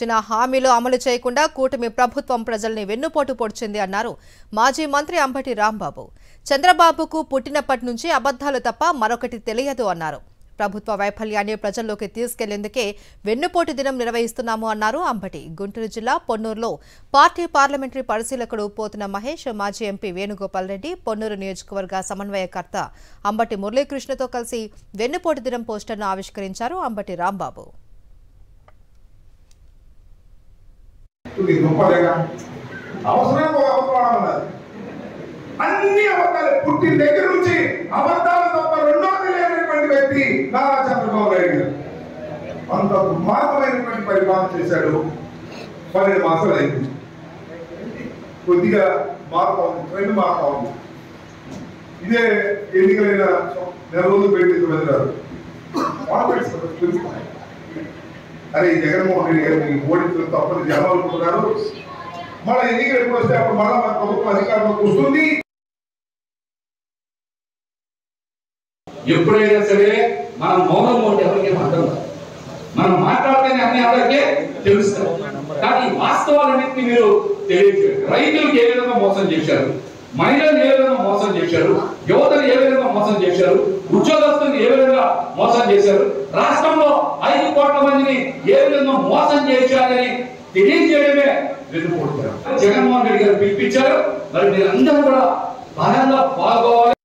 ఇచ్చిన హామీలు అమలు చేయకుండా కూటమి ప్రభుత్వం ప్రజల్ని వెన్నుపోటు పొడిచింది అన్నారు మాజీ మంత్రి అంబటి రాంబాబు. చంద్రబాబుకు పుట్టినప్పటి నుంచి అబద్ధాలు తప్ప మరొకటి తెలియదు అన్నారు. ప్రభుత్వ వైఫల్యాన్ని ప్రజల్లోకి తీసుకెళ్లేందుకే వెన్నుపోటు దినం నిర్వహిస్తున్నాము అన్నారు అంబటి. గుంటూరు జిల్లా పొన్నూరులో పార్టీ పార్లమెంటరీ పరిశీలకుడు పోతున్న మహేష్, మాజీ ఎంపీ వేణుగోపాల్ రెడ్డి, పొన్నూరు నియోజకవర్గ సమన్వయకర్త అంబటి మురళీకృష్ణతో కలిసి వెన్నుపోటు దినం పోస్టర్ను ఆవిష్కరించారు అంబటి రాంబాబు. అన్ని అబద్ధాలు పుట్టిన దగ్గర నుంచి అబద్ధాలు తప్ప రెండోది లేనటువంటి వ్యక్తి నారా చంద్రబాబు నాయుడు గారు. అంత దుర్మార్గమైనటువంటి పరిపాలన చేశాడు. 12 మాసాలు అయింది. కొద్దిగా మారుతా ఉంది, ట్రెండ్ మారుతా ఉంది. ఇదే ఎన్నికలైన నెల రోజులు పెట్టి వెళ్ళారు. అరే జగన్మోహన్ రెడ్డి గారు ఓడించడం తప్పని జనం అనుకుంటున్నారు. మళ్ళీ ఎన్నికలు ఎప్పుడు వస్తే అప్పుడు మళ్ళీ మన ప్రభుత్వం అధికారంలోకి వస్తుంది. ఎప్పుడైనా సరే మనం మౌనం ఉంటే ఎవరికి అర్థం కాదు. మనం మాట్లాడితేనే అన్ని అందరికీ తెలుస్తాం. కానీ వాస్తవాలన్నింటినీ మీరు తెలియజేయాలి. రైతులకు ఏ విధంగా మోసం చేశారు, మహిళలను ఏ విధంగా మోసం చేశారు, యువతను ఏ విధంగా మోసం చేశారు, ఉద్యోగస్తులను ఏ విధంగా మోసం చేశారు, రాష్ట్రంలో 5 కోట్ల మందిని ఏ విధంగా మోసం చేశారని తెలియజేయడమే వెన్నుపోటు. జగన్మోహన్ రెడ్డి గారు పిలిపించారు. మరి మీరందరూ కూడా బలంగా పాల్గొవాలి.